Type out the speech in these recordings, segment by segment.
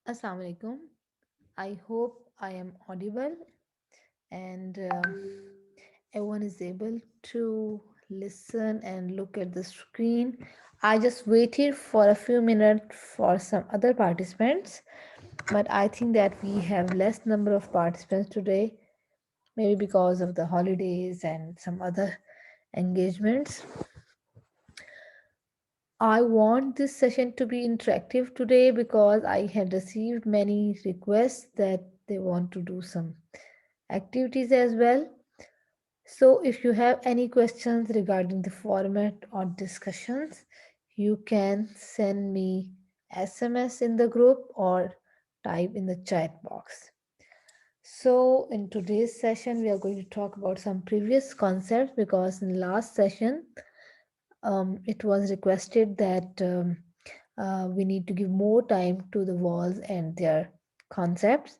Assalamu alaikum. I hope I am audible and everyone is able to listen and look at the screen. I just waited for a few minutes for some other participants, but I think that we have less number of participants today, maybe because of the holidays and some other engagements. I want this session to be interactive today because I had received many requests that they want to do some activities as well. So, if you have any questions regarding the format or discussions, you can send me SMS in the group or type in the chat box. So, in today's session, we are going to talk about some previous concepts because in the last session, it was requested that we need to give more time to the walls and their concepts.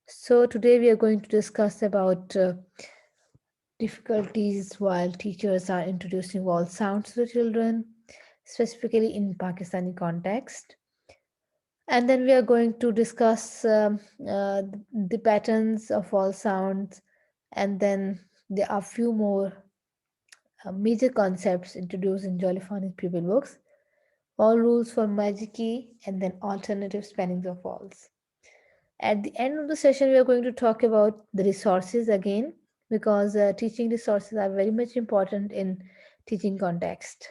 So today we are going to discuss about difficulties while teachers are introducing vowel sounds to the children, specifically in Pakistani context. And then we are going to discuss the patterns of vowel sounds, and then there are few more major concepts introduced in Jolifani's pupil books, all rules for magic key, and then alternative spellings of vowels. At the end of the session, we are going to talk about the resources again because teaching resources are very much important in teaching context.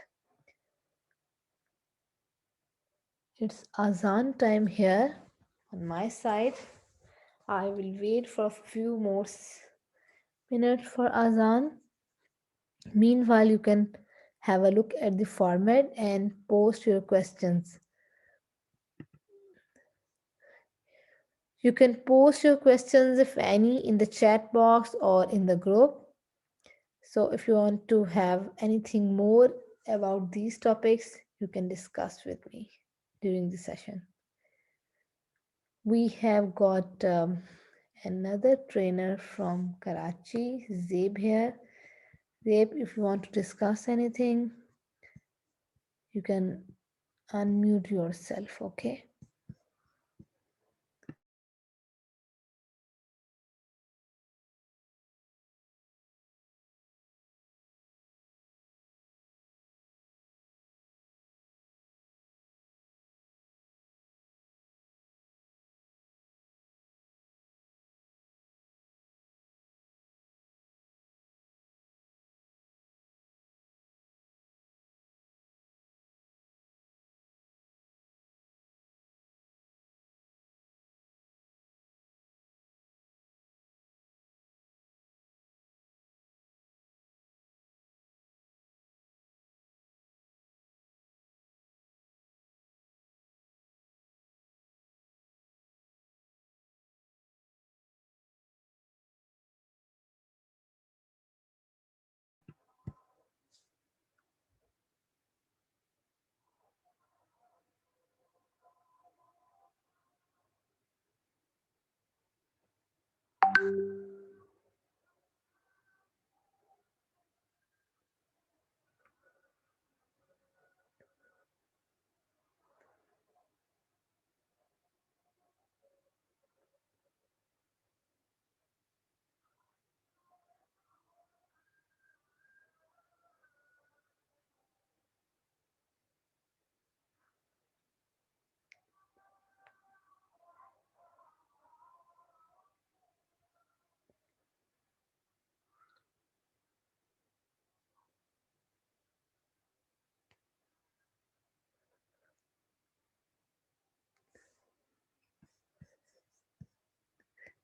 It's Azan time here on my side. I will wait for a few more minutes for Azan. Meanwhile, you can have a look at the format and post your questions. You can post your questions, if any, in the chat box or in the group. So, if you want to have anything more about these topics, you can discuss with me during the session. We have got another trainer from Karachi, Zeb here. Zeb, if you want to discuss anything, you can unmute yourself, okay?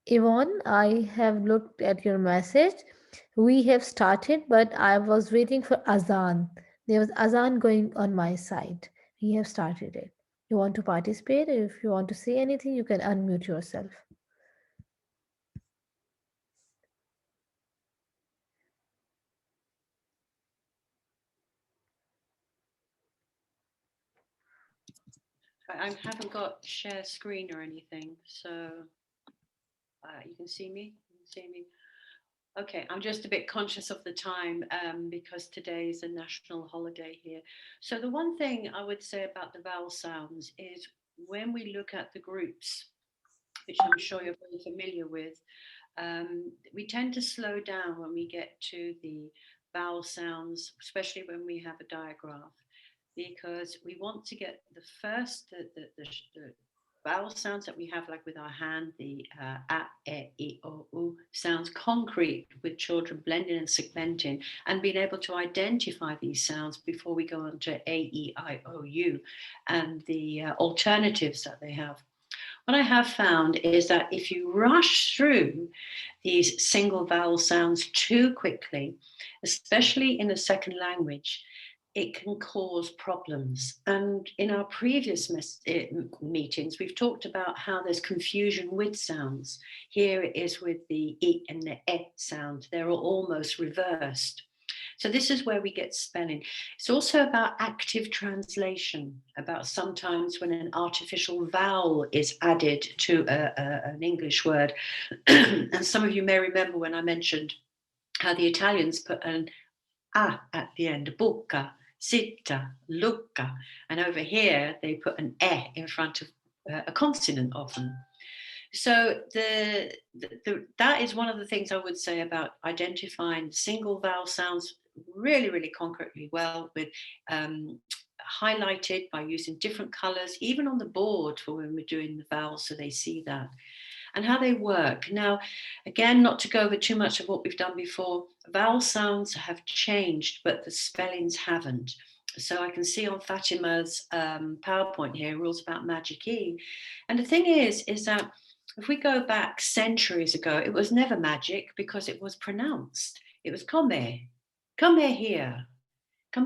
Yvonne, I have looked at your message. We have started, but I was waiting for Azan. There was Azan going on my side. We have started it. You want to participate? If you want to say anything, you can unmute yourself. I haven't got share screen or anything, so you can see me. You can see me. Okay, I'm just a bit conscious of the time because today is a national holiday here. So the one thing I would say about the vowel sounds is when we look at the groups. which I'm sure you're very familiar with, we tend to slow down when we get to the vowel sounds, especially when we have a diagraph, because we want to get the first, the vowel sounds that we have, like with our hand, the a, e, I, o, u, sounds concrete with children blending and segmenting and being able to identify these sounds before we go on to a, e, I, o, u and the alternatives that they have. What I have found is that if you rush through these single vowel sounds too quickly, especially in a second language, it can cause problems. And in our previous meetings, we've talked about how there's confusion with sounds. Here it is with the I and the E sound, they're almost reversed. So this is where we get spelling. It's also about active translation, about sometimes when an artificial vowel is added to an English word. And some of you may remember when I mentioned how the Italians put an a at the end, bocca, sitta, lucca. And over here, they put an e in front of a consonant often. So that is one of the things I would say about identifying single vowel sounds really, really concretely well with highlighted by using different colors, even on the board for when we're doing the vowels so they see that. And how they work. Now, again, not to go over too much of what we've done before, vowel sounds have changed, but the spellings haven't. So I can see on Fatima's PowerPoint here, rules about magic E. And the thing is that if we go back centuries ago, it was never magic because it was pronounced. It was come here, come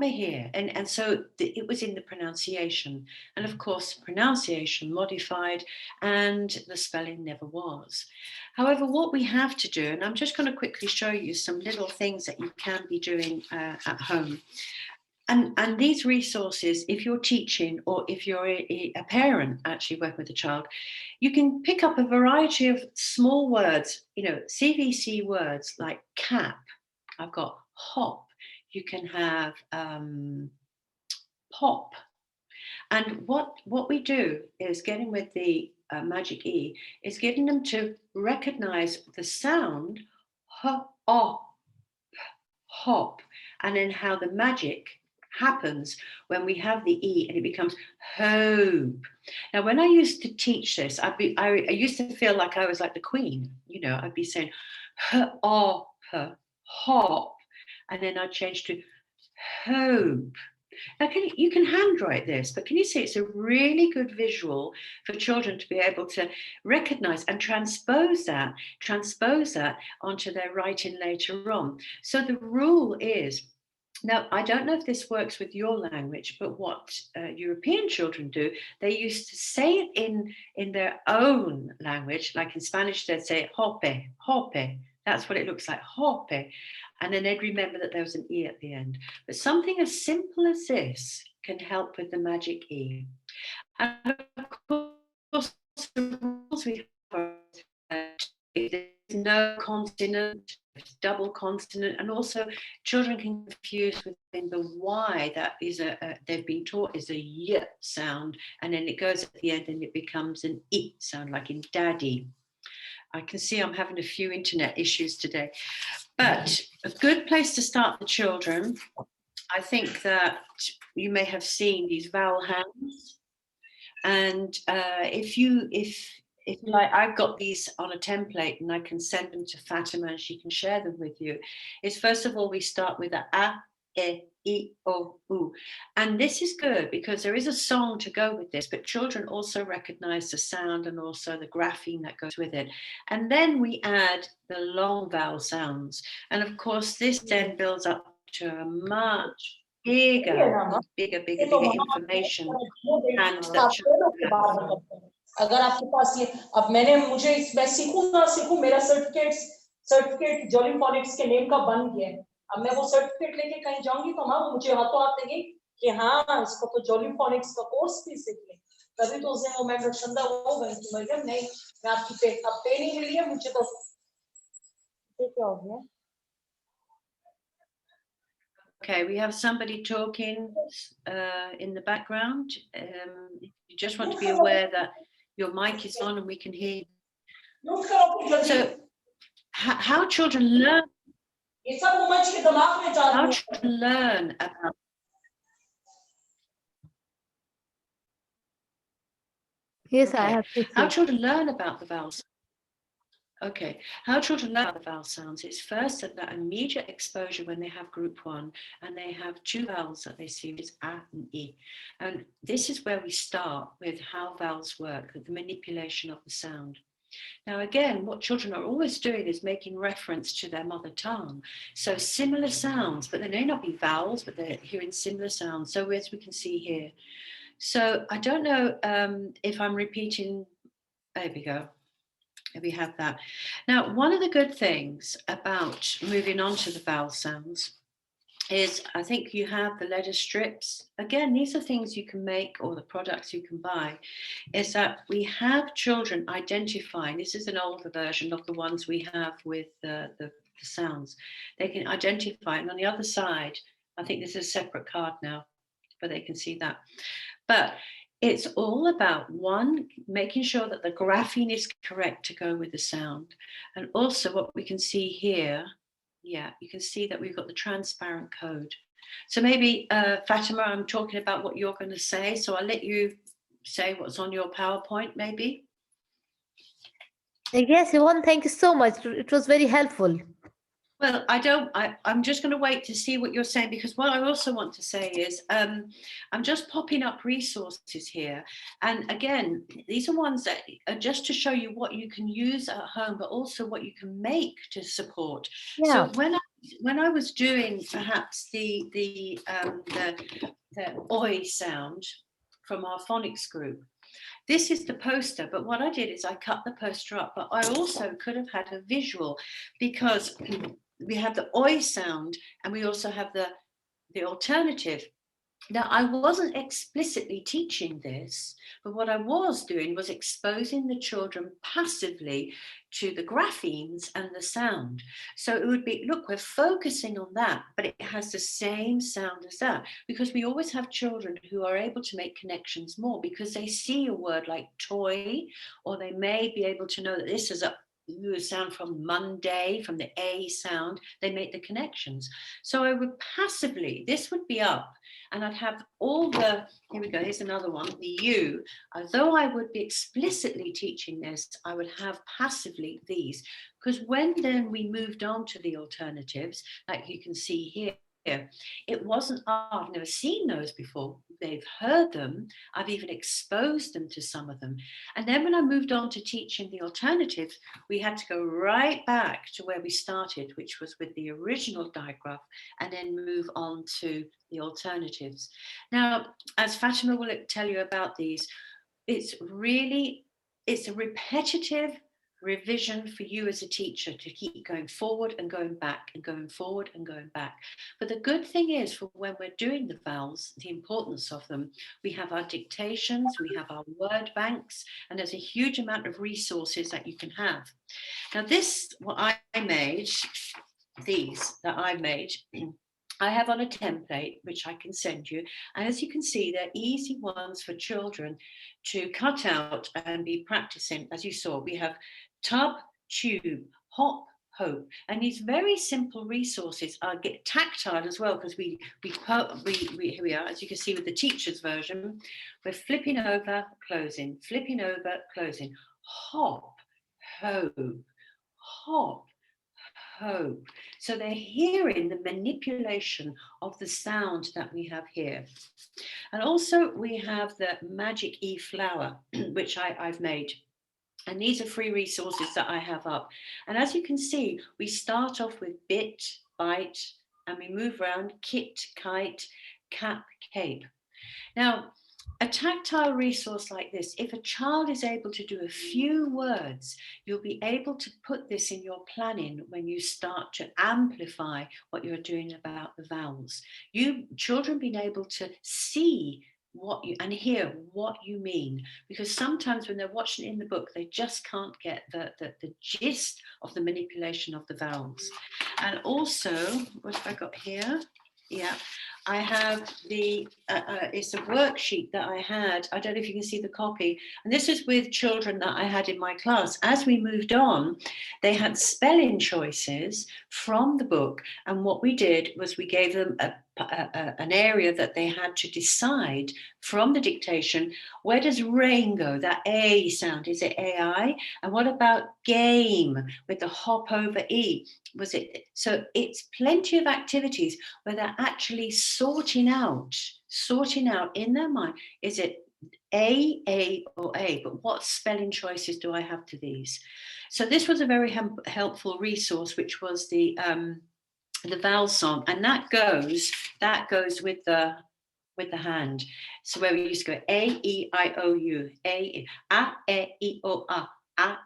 here. And so it was in the pronunciation. And of course, pronunciation modified and the spelling never was. However, what we have to do, and I'm just going to quickly show you some little things that you can be doing at home. And these resources, if you're teaching or if you're a parent actually working with a child, you can pick up a variety of small words, CVC words like cap. I've got hop. You can have pop. And what we do is getting with the magic E is getting them to recognize the sound hop, hop, and then how the magic happens when we have the E and it becomes hope. Now, when I used to teach this, I used to feel like I was like the queen. I'd be saying hop, hop, and then I'd change to hope. Now, you can handwrite this, but can you see it's a really good visual for children to be able to recognize and transpose that onto their writing later on. So the rule is, now, I don't know if this works with your language, but what European children do, they used to say it in their own language, like in Spanish, they'd say hope, hope. That's what it looks like, hope. And then they'd remember that there was an E at the end. But something as simple as this can help with the magic E. And of course, the rules we have are there's no consonant, double consonant, and also children can confuse with the Y that is they've been taught is a Y sound, and then it goes at the end and it becomes an I sound, like in daddy. I can see I'm having a few internet issues today. But a good place to start the children, I think that you may have seen these vowel hands. And if you like, I've got these on a template and I can send them to Fatima and she can share them with you. Is first of all, we start with a, e, I, o, u. And this is good because there is a song to go with this, but children also recognize the sound and also the grapheme that goes with it. And then we add the long vowel sounds. And of course, this then builds up to a much bigger information and that children have. अगर आपके पास ये अब मैं सीखूंगा मेरा certificate जॉलीफोनिक्स के name का बन गया है। अब मैं वो सर्टिफिकेट लेके कहीं जाऊंगी तो हाँ मुझे हाथों हाथ देंगे कि हाँ इसको तो जॉलीफोनिक्स का कोर्स भी सीख ले, तभी तो उस दिन वो मैं रक्षंदा हो गई कि मैडम नहीं मैं आपकी पे नहीं मिली है मुझे तो क्या हो गया। Okay, we have somebody talking in the background. You just want to be aware that your mic is on and we can hear you. Note करो जल्दी. So how children learn. ये सब उमझ के दिमाग में जा How रही है. children learn about. Yes, I Okay. have to How say. children learn about the vowels. Okay, how children learn about the vowel sounds is first at that immediate exposure when they have group 1 and they have 2 vowels that they see, which is A and E. And this is where we start with how vowels work, the manipulation of the sound. Now, again, what children are always doing is making reference to their mother tongue. So similar sounds, but they may not be vowels, but they're hearing similar sounds. So as we can see here. So I don't know if I'm repeating, there we go. We have that. Now, one of the good things about moving on to the vowel sounds is I think you have the letter strips. Again, these are things you can make or the products you can buy, is that we have children identifying, this is an older version of the ones we have with the sounds. They can identify, and on the other side, I think this is a separate card now, but they can see that. But it's all about, one, making sure that the grapheme is correct to go with the sound. And also what we can see here, yeah, you can see that we've got the transparent code. So maybe, Fatima, I'm talking about what you're going to say. So I'll let you say what's on your PowerPoint, maybe. Yes, Yvonne, thank you so much. It was very helpful. Well, I'm just going to wait to see what you're saying, because what I also want to say is I'm just popping up resources here. And again, these are ones that are just to show you what you can use at home, but also what you can make to support. Yeah. So when I was doing perhaps the oi sound from our phonics group, this is the poster, but what I did is I cut the poster up, but I also could have had a visual, because we have the oi sound and we also have the alternative. Now, I wasn't explicitly teaching this, but what I was doing was exposing the children passively to the graphemes and the sound. So it would be, look, we're focusing on that, but it has the same sound as that, because we always have children who are able to make connections more because they see a word like toy, or they may be able to know that this is a sound from Monday, from the A sound, they make the connections. So I would passively, this would be up, and I'd have all the, here we go, here's another one, the U. Although I would be explicitly teaching this, I would have passively these, because when then we moved on to the alternatives, like you can see here, it wasn't, I've never seen those before. They've heard them. I've even exposed them to some of them. And then when I moved on to teaching the alternatives, we had to go right back to where we started, which was with the original digraph, and then move on to the alternatives. Now, as Fatima will tell you about these, it's a repetitive revision for you as a teacher to keep going forward and going back and going forward and going back. But the good thing is, for when we're doing the vowels, the importance of them, we have our dictations, we have our word banks, and there's a huge amount of resources that you can have. Now, this, what I made, these that I made, I have on a template which I can send you. And as you can see, they're easy ones for children to cut out and be practicing. As you saw, we have tub, tube, hop, hope. And these very simple resources are get tactile as well, because we here we are, as you can see with the teacher's version, we're flipping over, closing, flipping over, closing, hop, hope, hop, hope. So they're hearing the manipulation of the sound that we have here. And also we have the magic E flower, which I've made. And these are free resources that I have up. And as you can see, we start off with bit, bite, and we move around kit, kite, cap, cape. Now, a tactile resource like this, if a child is able to do a few words, you'll be able to put this in your planning when you start to amplify what you're doing about the vowels. You children being able to see what you and hear what you mean, because sometimes when they're watching it in the book, they just can't get the gist of the manipulation of the vowels. And also, what have I got here? Yeah, I have it's a worksheet that I had. I don't know if you can see the copy. And this is with children that I had in my class. As we moved on, they had spelling choices from the book. And what we did was we gave them an area that they had to decide from the dictation, where does rain go? That A sound, is it AI? And what about game with the hop over E? Was it? So it's plenty of activities where they're actually sorting out in their mind, is it A, or A? But what spelling choices do I have to these? So this was a very helpful resource, which was the Vowel Song, and that goes with the hand. So where we used to go A-E-I-O-U, A-E-I-O-A.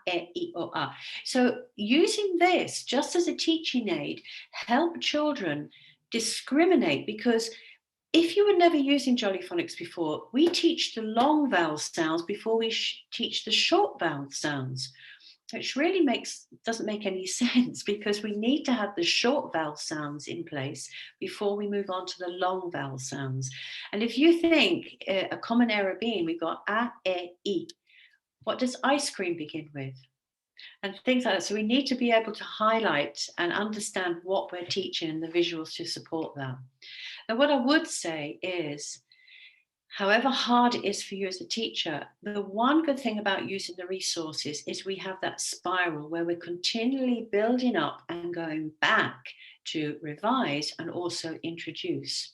A-E-I-O-A. So using this just as a teaching aid help children discriminate, because if you were never using Jolly Phonics before, we teach the long vowel sounds before we teach the short vowel sounds, which really doesn't make any sense, because we need to have the short vowel sounds in place before we move on to the long vowel sounds. And if you think a common error being, we've got A, E, what does ice cream begin with? And things like that. So we need to be able to highlight and understand what we're teaching and the visuals to support that. And what I would say is, however hard it is for you as a teacher, the one good thing about using the resources is we have that spiral where we're continually building up and going back to revise and also introduce.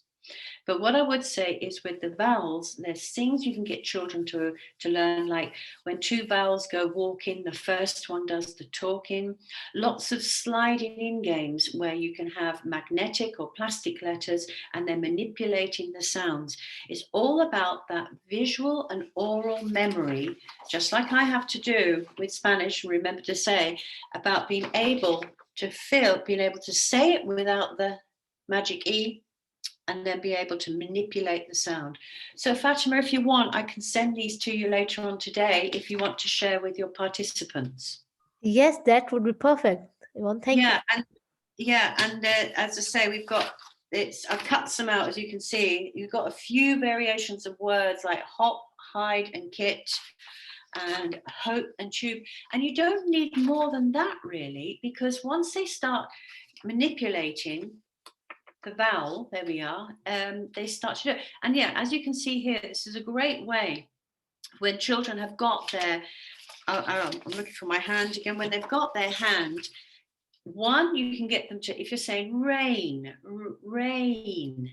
But what I would say is, with the vowels, there's things you can get children to learn, like when two vowels go walking, the first one does the talking. Lots of sliding in games where you can have magnetic or plastic letters and they're manipulating the sounds. It's all about that visual and oral memory, just like I have to do with Spanish, remember to say, about being able to say it without the magic E, and then be able to manipulate the sound. So Fatima, if you want, I can send these to you later on today if you want to share with your participants. Yes, that would be perfect. Yvonne, thank you. And as I say, I've cut some out, as you can see. You've got a few variations of words like hop, hide, and kit, and hope and tube. And you don't need more than that, really, because once they start manipulating the vowel, there we are, they start to do it. And yeah, as you can see here, this is a great way when children have got their, I'm looking for my hand again, when they've got their hand, one, you can get them to, if you're saying rain, rain,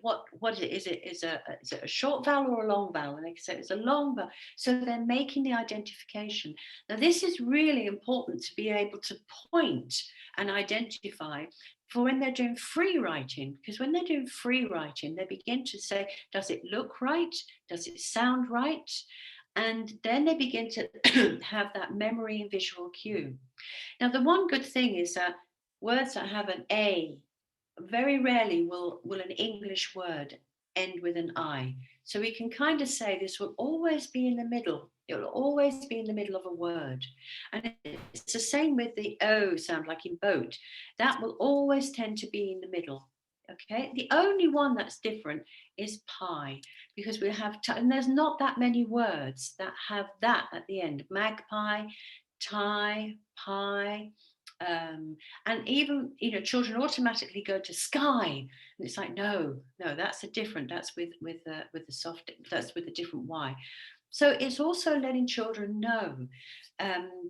what is it? Is it a short vowel or a long vowel? And they can say it's a long vowel. So they're making the identification. Now, this is really important to be able to point and identify for when they're doing free writing, because when they're doing free writing, they begin to say, does it look right? Does it sound right? And then they begin to have that memory and visual cue. Now, the one good thing is that words that have an A, very rarely will an English word end with an I. So we can kind of say this will always be in the middle. It will always be in the middle of a word. And it's the same with the O sound, like in boat. That will always tend to be in the middle. Okay, the only one that's different is pie, because we have, and there's not that many words that have that at the end. Magpie, tie, pie, and even, children automatically go to sky, and it's like, no, that's that's with the soft, that's with a different Y. So it's also letting children know,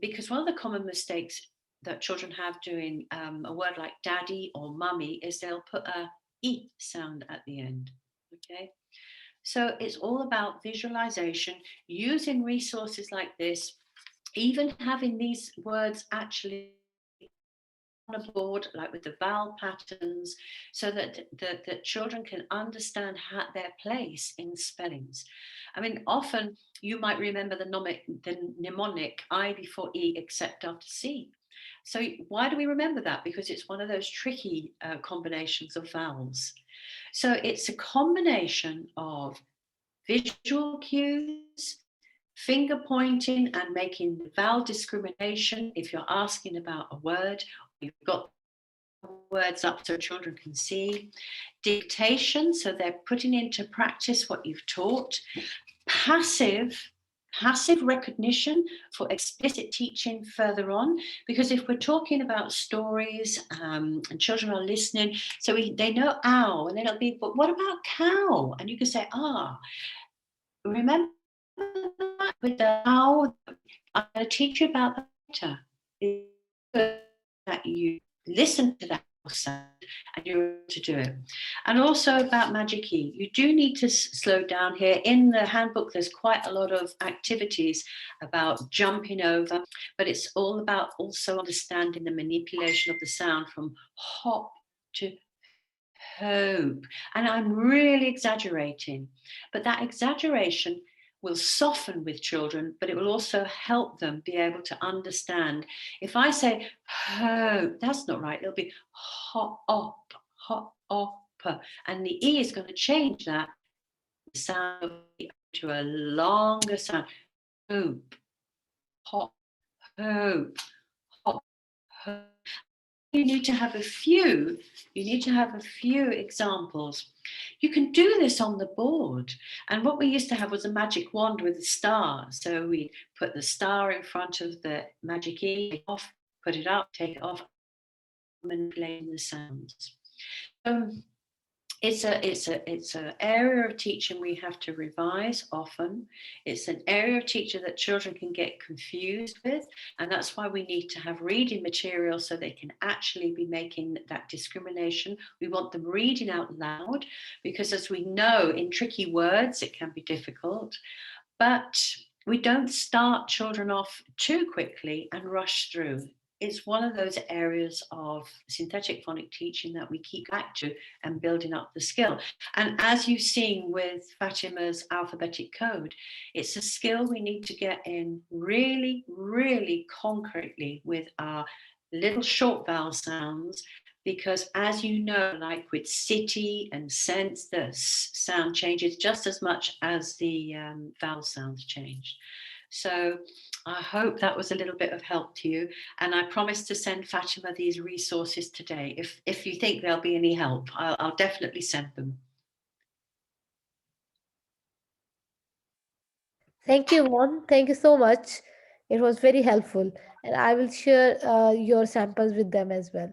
because one of the common mistakes that children have doing a word like daddy or mummy is they'll put a E sound at the end. Okay, so it's all about visualization, using resources like this, even having these words actually on a board, like with the vowel patterns, so that children can understand their place in spellings. I mean, often you might remember the mnemonic I before E except after C. So why do we remember that? Because it's one of those tricky combinations of vowels. So it's a combination of visual cues, finger pointing, and making vowel discrimination if you're asking about a word, you've got words up so children can see. Dictation, so they're putting into practice what you've taught. Passive recognition for explicit teaching further on, because if we're talking about stories and children are listening, so they know ow, and then it'll be, but what about cow? And you can say, remember that with the ow, I'm going to teach you about that later. It's that you listen to that sound and you're able to do it. And also about Magic E, you do need to slow down here. In the handbook, there's quite a lot of activities about jumping over, but it's all about also understanding the manipulation of the sound from hop to hope. And I'm really exaggerating, but that exaggeration will soften with children, but it will also help them be able to understand. If I say hope, that's not right. It'll be hop, hop, and the E is going to change that sound to a longer sound. Hope, hop, hope, hop, hope. You need to have a few examples. You can do this on the board. And what we used to have was a magic wand with a star. So we put the star in front of the Magic E, take it off, put it up, take it off, manipulating the sounds. It's an area of teaching we have to revise often. It's an area of teaching that children can get confused with, and that's why we need to have reading material so they can actually be making that discrimination. We want them reading out loud, because as we know, in tricky words it can be difficult, but we don't start children off too quickly and rush through. It's one of those areas of synthetic phonic teaching that we keep back to and building up the skill. And as you've seen with Fatima's alphabetic code, it's a skill we need to get in really, really concretely with our little short vowel sounds, because as you know, like with city and sense, the sound changes just as much as the vowel sounds change. So I hope that was a little bit of help to you. And I promise to send Fatima these resources today. If you think there'll be any help, I'll definitely send them. Thank you, Mon. Thank you so much. It was very helpful. And I will share your samples with them as well.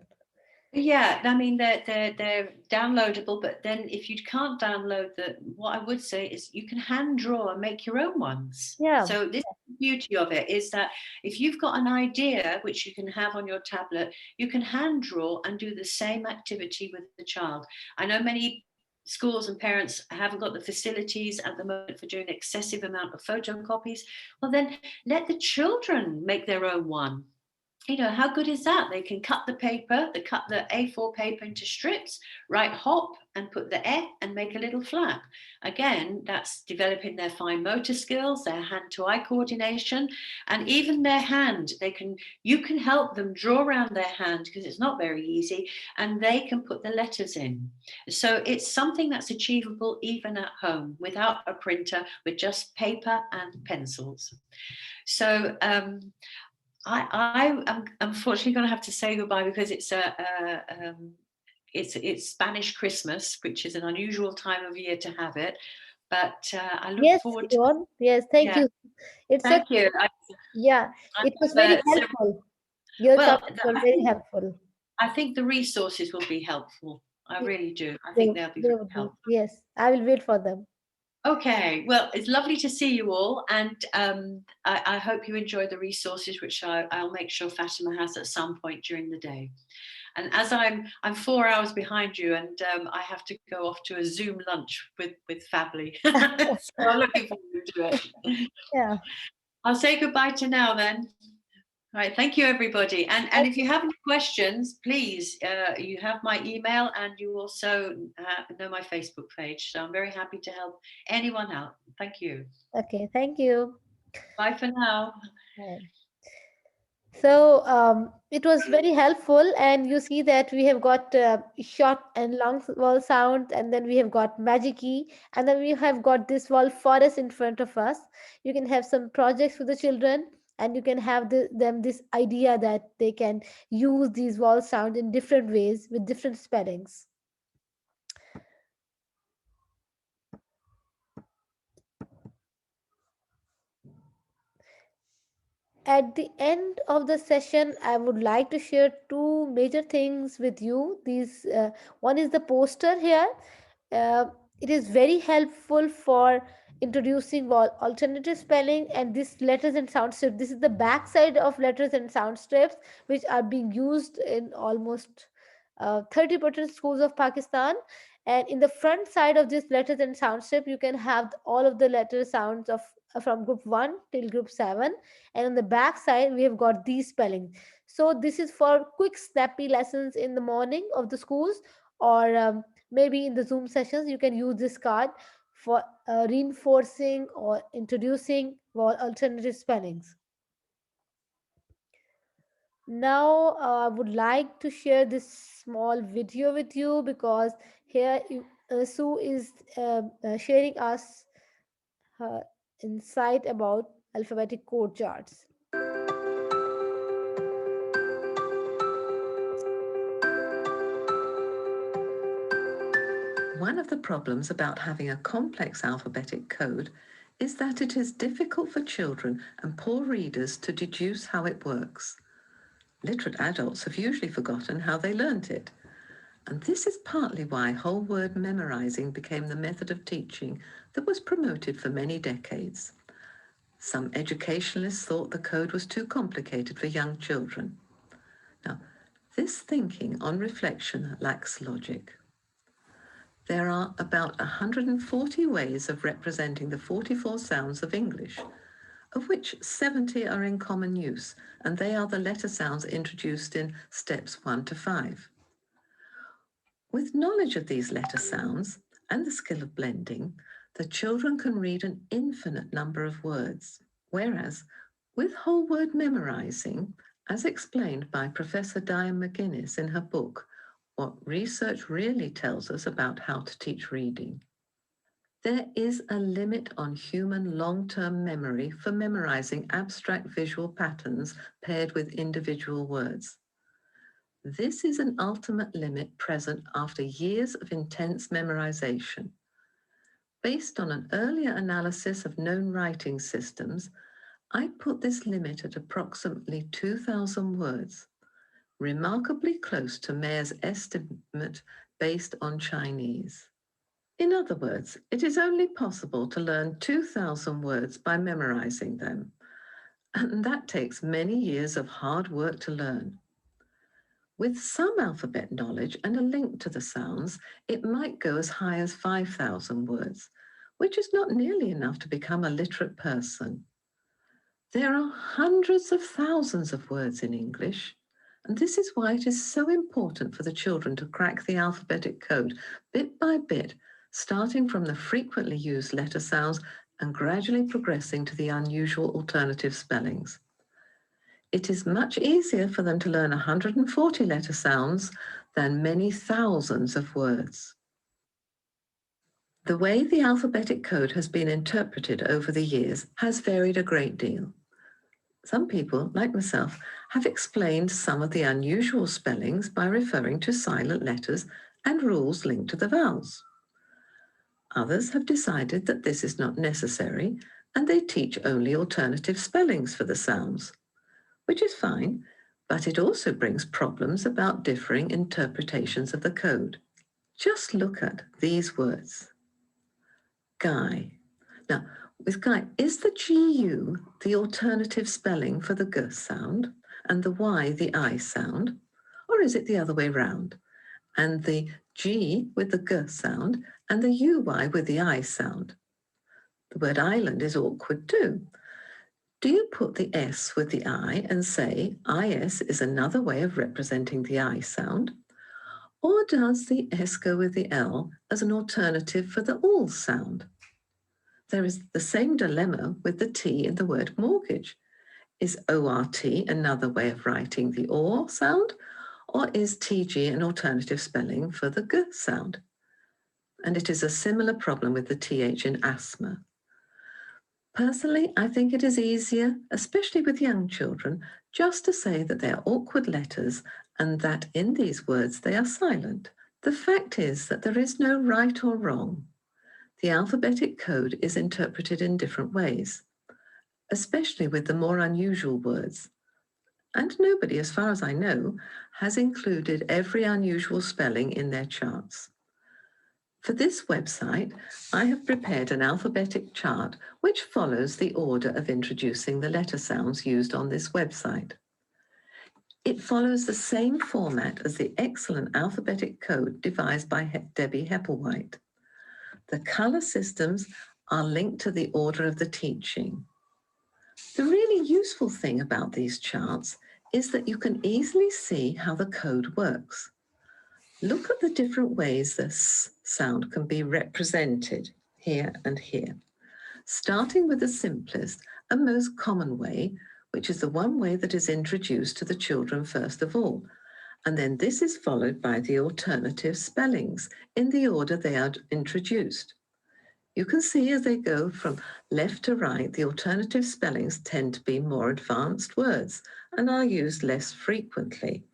Yeah, I mean they're downloadable, but then if you can't download what I would say is you can hand draw and make your own ones. Yeah. So this is the beauty of it, is that if you've got an idea which you can have on your tablet, you can hand draw and do the same activity with the child. I know many schools and parents haven't got the facilities at the moment for doing excessive amount of photocopies. Well, then let the children make their own one. How good is that? They can cut the A4 paper into strips, write hop and put the E and make a little flap. Again, that's developing their fine motor skills, their hand-to-eye coordination, and even their hand. You can help them draw around their hand because it's not very easy, and they can put the letters in. So it's something that's achievable even at home without a printer, with just paper and pencils. So I am unfortunately going to have to say goodbye because it's Spanish Christmas, which is an unusual time of year to have it. But I look Yes, forward to, Yvonne. Yes, thank yeah, you. It's such, thank you. yeah, I it was have very several, helpful. Your well, samples were very helpful. I think the resources will be helpful. I Yes, really do. I they, think they'll be they very would be. helpful. Yes, I will wait for them. Okay, well, it's lovely to see you all, and I hope you enjoy the resources, which I'll make sure Fatima has at some point during the day. And as I'm 4 hours behind you, and I have to go off to a Zoom lunch with family, so I'm looking forward to it. Yeah. I'll say goodbye to now then. All right, thank you everybody. And if you have any questions, please, you have my email and you also know my Facebook page. So I'm very happy to help anyone out. Thank you. Okay, thank you. Bye for now. Bye. So it was very helpful, and you see that we have got short and long vowel sounds, and then we have got magic key, and then we have got this wall forest in front of us. You can have some projects for the children. and you can have them this idea that they can use these vowel sounds in different ways with different spellings. At the end of the session, I would like to share two major things with you. These one is the poster here. Uh, it is very helpful for introducing alternative spelling and this letters and sound strips. This is the back side of letters and sound strips, which are being used in almost 30% schools of Pakistan. And in the front side of this letters and sound strip, you can have all of the letter sounds of from group 1 till group 7, and on the back side we have got these spelling. So this is for quick snappy lessons in the morning of the schools, or maybe in the Zoom sessions you can use this card for reinforcing or introducing alternative spellings. Now I would like to share this small video with you, because here Sue is sharing us her insight about alphabetic code charts. One of the problems about having a complex alphabetic code is that it is difficult for children and poor readers to deduce how it works. Literate adults have usually forgotten how they learnt it. And this is partly why whole word memorizing became the method of teaching that was promoted for many decades. Some educationalists thought the code was too complicated for young children. Now, this thinking on reflection lacks logic. There are about 140 ways of representing the 44 sounds of English, of which 70 are in common use, and they are the letter sounds introduced in steps 1 to 5. With knowledge of these letter sounds and the skill of blending, the children can read an infinite number of words. Whereas with whole word memorizing, as explained by Professor Diane McGuinness in her book, What Research Really Tells Us About How to Teach Reading, there is a limit on human long-term memory for memorizing abstract visual patterns paired with individual words. This is an ultimate limit present after years of intense memorization. Based on an earlier analysis of known writing systems, I put this limit at approximately 2,000 words, remarkably close to Mayer's estimate based on Chinese. In other words, it is only possible to learn 2,000 words by memorizing them, and that takes many years of hard work to learn. With some alphabet knowledge and a link to the sounds, it might go as high as 5,000 words, which is not nearly enough to become a literate person. There are hundreds of thousands of words in English, and this is why it is so important for the children to crack the alphabetic code bit by bit, starting from the frequently used letter sounds and gradually progressing to the unusual alternative spellings. It is much easier for them to learn 140 letter sounds than many thousands of words. The way the alphabetic code has been interpreted over the years has varied a great deal. Some people, like myself, have explained some of the unusual spellings by referring to silent letters and rules linked to the vowels. Others have decided that this is not necessary and they teach only alternative spellings for the sounds, which is fine, but it also brings problems about differing interpretations of the code. Just look at these words. Guy. Now, with Guy, is the GU the alternative spelling for the G sound and the Y the I sound? Or is it the other way round? And the G with the G sound and the UY with the I sound? The word island is awkward too. Do you put the S with the I and say IS is another way of representing the I sound? Or does the S go with the L as an alternative for the all sound? There is the same dilemma with the T in the word mortgage. Is ORT another way of writing the OR sound, or is TG an alternative spelling for the G sound? And it is a similar problem with the TH in asthma. Personally, I think it is easier, especially with young children, just to say that they are awkward letters and that in these words they are silent. The fact is that there is no right or wrong. The alphabetic code is interpreted in different ways, especially with the more unusual words. And nobody, as far as I know, has included every unusual spelling in their charts. For this website, I have prepared an alphabetic chart which follows the order of introducing the letter sounds used on this website. It follows the same format as the excellent alphabetic code devised by Debbie Hepplewhite. The color systems are linked to the order of the teaching. The really useful thing about these charts is that you can easily see how the code works. Look at the different ways the S sound can be represented here and here. Starting with the simplest and most common way, which is the one way that is introduced to the children first of all. And then this is followed by the alternative spellings in the order they are introduced. You can see as they go from left to right, the alternative spellings tend to be more advanced words and are used less frequently.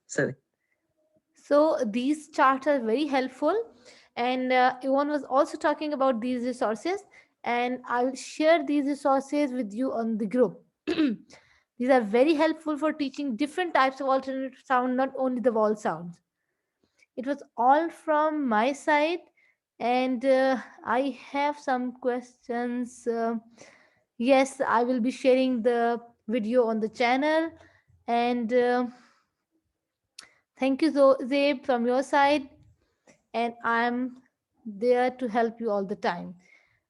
So these charts are very helpful, and Yvonne was also talking about these resources, and I'll share these resources with you on the group. These are very helpful for teaching different types of alternate sound, not only the vowel sounds. It was all from my side, and I have some questions. Yes, I will be sharing the video on the channel, and thank you, Zabe, from your side, and I'm there to help you all the time.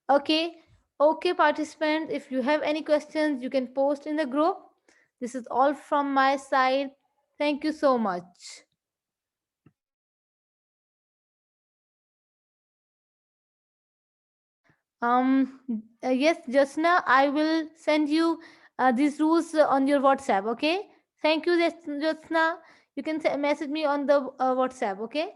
Okay, okay, participants, if you have any questions, you can post in the group. This is all from my side. Thank you so much. Yes, just now I will send you these rules on your WhatsApp. Okay. Thank you, Jyotsna. You can message me on the WhatsApp. Okay.